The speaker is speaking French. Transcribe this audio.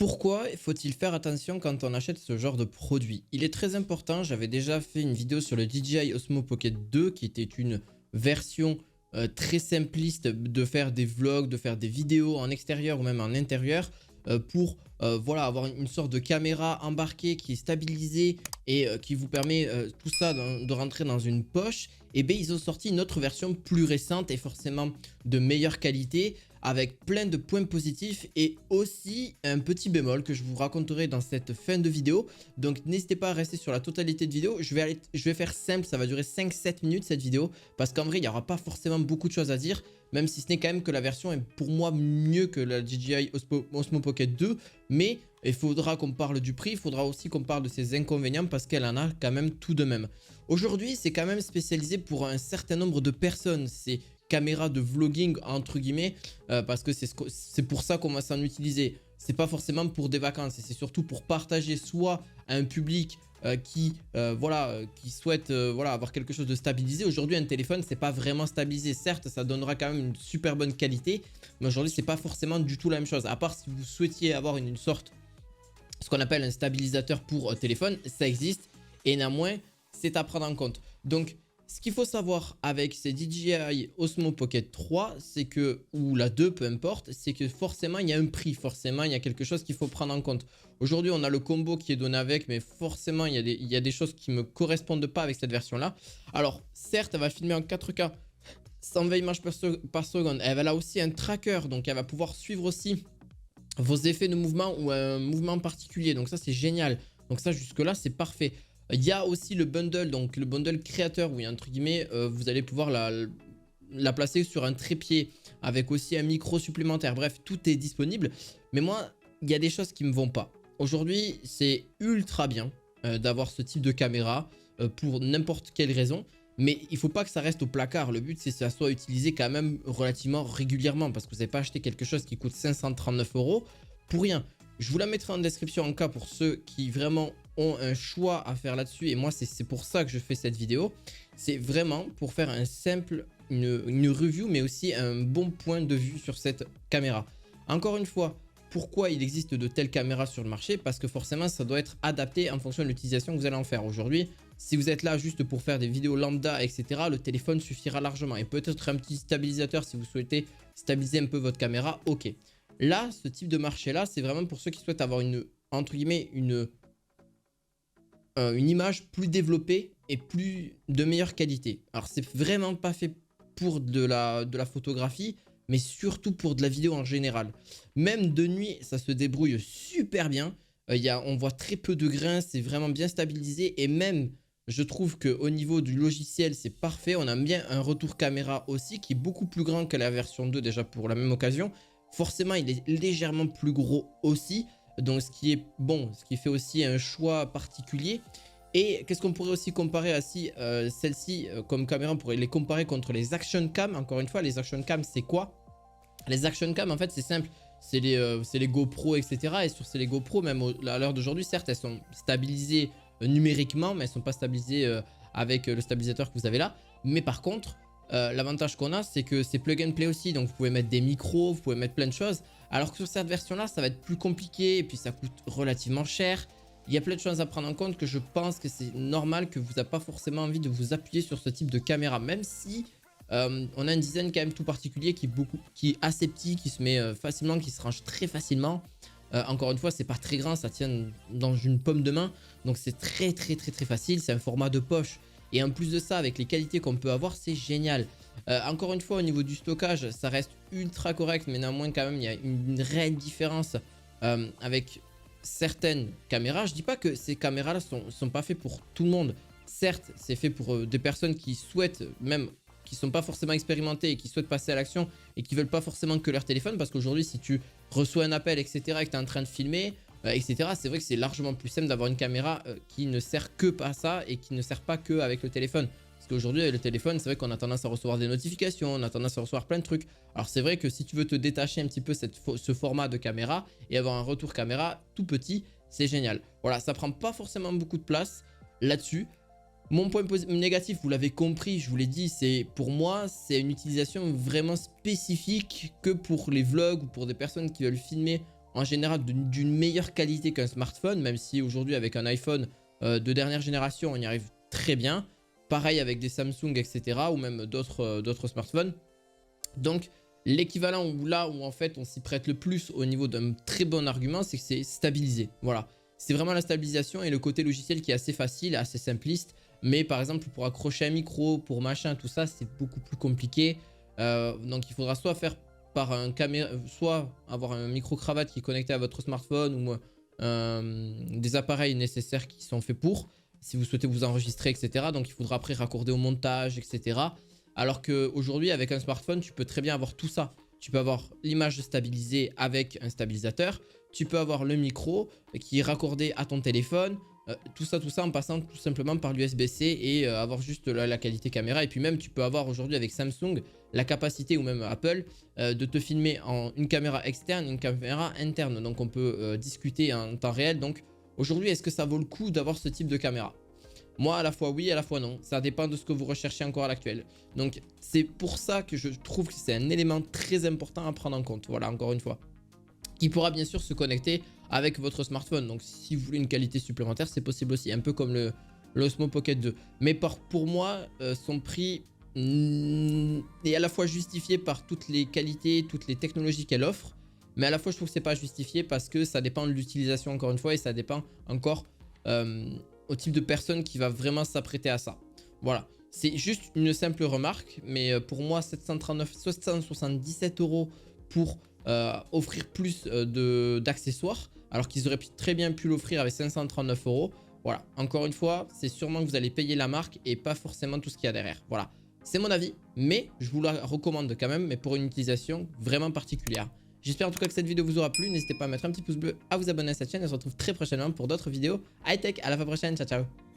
Pourquoi faut-il faire attention quand on achète ce genre de produit? Il est très important, j'avais déjà fait une vidéo sur le DJI Osmo Pocket 2 qui était une version très simpliste de faire des vlogs, de faire des vidéos en extérieur ou même en intérieur pour voilà, avoir une sorte de caméra embarquée qui est stabilisée et qui vous permet tout ça de rentrer dans une poche. Et bien ils ont sorti une autre version plus récente et forcément de meilleure qualité avec plein de points positifs et aussi un petit bémol que je vous raconterai dans cette fin de vidéo. Donc n'hésitez pas à rester sur la totalité de vidéo. Je vais faire simple, ça va durer 5-7 minutes cette vidéo parce qu'en vrai il n'y aura pas forcément beaucoup de choses à dire, même si ce n'est quand même que la version est pour moi mieux que la DJI Osmo Pocket 2. Mais il faudra qu'on parle du prix, il faudra aussi qu'on parle de ses inconvénients parce qu'elle en a quand même tout de même. Aujourd'hui c'est quand même spécialisé pour un certain nombre de personnes, c'est caméra de vlogging entre guillemets parce que c'est pour ça qu'on va s'en utiliser. C'est pas forcément pour des vacances, c'est surtout pour partager soit à un public qui souhaite voilà, avoir quelque chose de stabilisé. Aujourd'hui un téléphone c'est pas vraiment stabilisé, certes ça donnera quand même une super bonne qualité, mais aujourd'hui c'est pas forcément du tout la même chose, à part si vous souhaitiez avoir une sorte, ce qu'on appelle un stabilisateur pour téléphone, ça existe et néanmoins c'est à prendre en compte. Donc ce qu'il faut savoir avec ces DJI Osmo Pocket 3, c'est que, ou la 2, peu importe, c'est que forcément il y a un prix, forcément il y a quelque chose qu'il faut prendre en compte. Aujourd'hui on a le combo qui est donné avec, mais forcément il y a des choses qui ne me correspondent pas avec cette version-là. Alors certes elle va filmer en 4K, 120 images par seconde, elle a aussi un tracker, donc elle va pouvoir suivre aussi vos effets de mouvement ou un mouvement particulier, donc ça c'est génial. Donc ça jusque là c'est parfait. Il y a aussi le bundle, donc le bundle créateur, où entre guillemets vous allez pouvoir la placer sur un trépied avec aussi un micro supplémentaire. Bref, tout est disponible. Mais moi, il y a des choses qui me vont pas. Aujourd'hui, c'est ultra bien d'avoir ce type de caméra pour n'importe quelle raison. Mais il faut pas que ça reste au placard. Le but, c'est que ça soit utilisé quand même relativement régulièrement parce que vous n'avez pas acheté quelque chose qui coûte 539 € pour rien. Je vous la mettrai en description en cas pour ceux qui vraiment ont un choix à faire là-dessus. Et moi, c'est pour ça que je fais cette vidéo. C'est vraiment pour faire une review, mais aussi un bon point de vue sur cette caméra. Encore une fois, pourquoi il existe de telles caméras sur le marché? Parce que forcément, ça doit être adapté en fonction de l'utilisation que vous allez en faire. Aujourd'hui, si vous êtes là juste pour faire des vidéos lambda, etc., le téléphone suffira largement. Et peut-être un petit stabilisateur si vous souhaitez stabiliser un peu votre caméra, ok. Là, ce type de marché-là, c'est vraiment pour ceux qui souhaitent avoir entre guillemets, une image plus développée et de meilleure qualité. Alors, c'est vraiment pas fait pour de la photographie, mais surtout pour de la vidéo en général. Même de nuit, ça se débrouille super bien. On voit très peu de grains, c'est vraiment bien stabilisé. Et même, je trouve qu'au niveau du logiciel, c'est parfait. On a bien un retour caméra aussi qui est beaucoup plus grand que la version 2 déjà pour la même occasion. Forcément, il est légèrement plus gros aussi. Donc, ce qui est bon, ce qui fait aussi un choix particulier. Et qu'est-ce qu'on pourrait aussi comparer à celle-ci comme caméra? On pourrait les comparer contre les Action Cam. Encore une fois, les Action Cam, c'est quoi? Les Action Cam, en fait, c'est simple. C'est les GoPro, etc. Et sur ces GoPro, même à l'heure d'aujourd'hui, certes, elles sont stabilisées numériquement, mais elles ne sont pas stabilisées avec le stabilisateur que vous avez là. Mais par contre, l'avantage qu'on a, c'est que c'est plug and play aussi. Donc, vous pouvez mettre des micros, vous pouvez mettre plein de choses. Alors que sur cette version-là, ça va être plus compliqué et puis ça coûte relativement cher. Il y a plein de choses à prendre en compte que je pense que c'est normal que vous n'avez pas forcément envie de vous appuyer sur ce type de caméra. Même si on a un design quand même tout particulier qui est assez petit, qui se met facilement, qui se range très facilement. Encore une fois, c'est pas très grand, ça tient dans une paume de main. Donc c'est très facile, c'est un format de poche. Et en plus de ça, avec les qualités qu'on peut avoir, c'est génial. Encore une fois, au niveau du stockage, ça reste ultra correct, mais néanmoins quand même, il y a une réelle différence avec certaines caméras. Je dis pas que ces caméras-là sont pas faites pour tout le monde. Certes, c'est fait pour des personnes qui souhaitent, même qui sont pas forcément expérimentées et qui souhaitent passer à l'action et qui veulent pas forcément que leur téléphone, parce qu'aujourd'hui, si tu reçois un appel, etc., et que tu es en train de filmer, etc., c'est vrai que c'est largement plus simple d'avoir une caméra qui ne sert que pas ça et qui ne sert pas que avec le téléphone. Parce qu'aujourd'hui, avec le téléphone, c'est vrai qu'on a tendance à recevoir des notifications, on a tendance à recevoir plein de trucs. Alors c'est vrai que si tu veux te détacher un petit peu ce format de caméra et avoir un retour caméra tout petit, c'est génial. Voilà, ça prend pas forcément beaucoup de place là-dessus. Mon point négatif, vous l'avez compris, je vous l'ai dit, c'est pour moi, c'est une utilisation vraiment spécifique que pour les vlogs ou pour des personnes qui veulent filmer en général d'une meilleure qualité qu'un smartphone, même si aujourd'hui avec un iPhone de dernière génération, on y arrive très bien. Pareil avec des Samsung, etc. ou même d'autres smartphones. Donc, l'équivalent où là où en fait on s'y prête le plus au niveau d'un très bon argument, c'est que c'est stabilisé. Voilà. C'est vraiment la stabilisation et le côté logiciel qui est assez facile, assez simpliste. Mais par exemple, pour accrocher un micro, pour machin, tout ça, c'est beaucoup plus compliqué. Donc, il faudra soit faire par un caméra, soit avoir un micro-cravate qui est connecté à votre smartphone ou des appareils nécessaires qui sont faits pour, si vous souhaitez vous enregistrer, etc. Donc, il faudra après raccorder au montage, etc. Alors qu'aujourd'hui, avec un smartphone, tu peux très bien avoir tout ça. Tu peux avoir l'image stabilisée avec un stabilisateur. Tu peux avoir le micro qui est raccordé à ton téléphone. Tout ça en passant tout simplement par l'USB-C et avoir juste la qualité caméra. Et puis même, tu peux avoir aujourd'hui avec Samsung la capacité, ou même Apple, de te filmer en une caméra externe et une caméra interne. Donc on peut discuter en temps réel. Donc aujourd'hui, est-ce que ça vaut le coup d'avoir ce type de caméra ? Moi, à la fois oui, à la fois non. Ça dépend de ce que vous recherchez encore à l'actuel. Donc, c'est pour ça que je trouve que c'est un élément très important à prendre en compte. Voilà, encore une fois. Qui pourra bien sûr se connecter avec votre smartphone. Donc, si vous voulez une qualité supplémentaire, c'est possible aussi. Un peu comme l'Osmo Pocket 2. Mais pour moi, son prix est à la fois justifié par toutes les qualités, toutes les technologies qu'elle offre. Mais à la fois, je trouve que c'est pas justifié parce que ça dépend de l'utilisation, encore une fois. Et ça dépend encore au type de personne qui va vraiment s'apprêter à ça. Voilà, c'est juste une simple remarque, mais pour moi 777 € pour offrir plus d'accessoires, alors qu'ils auraient très bien pu l'offrir avec 539 €. Voilà, encore une fois, c'est sûrement que vous allez payer la marque et pas forcément tout ce qu'il y a derrière. Voilà, c'est mon avis, mais je vous la recommande quand même, mais pour une utilisation vraiment particulière. J'espère en tout cas que cette vidéo vous aura plu. N'hésitez pas à mettre un petit pouce bleu, à vous abonner à cette chaîne. Et on se retrouve très prochainement pour d'autres vidéos high-tech. À la fois prochaine. Ciao, ciao.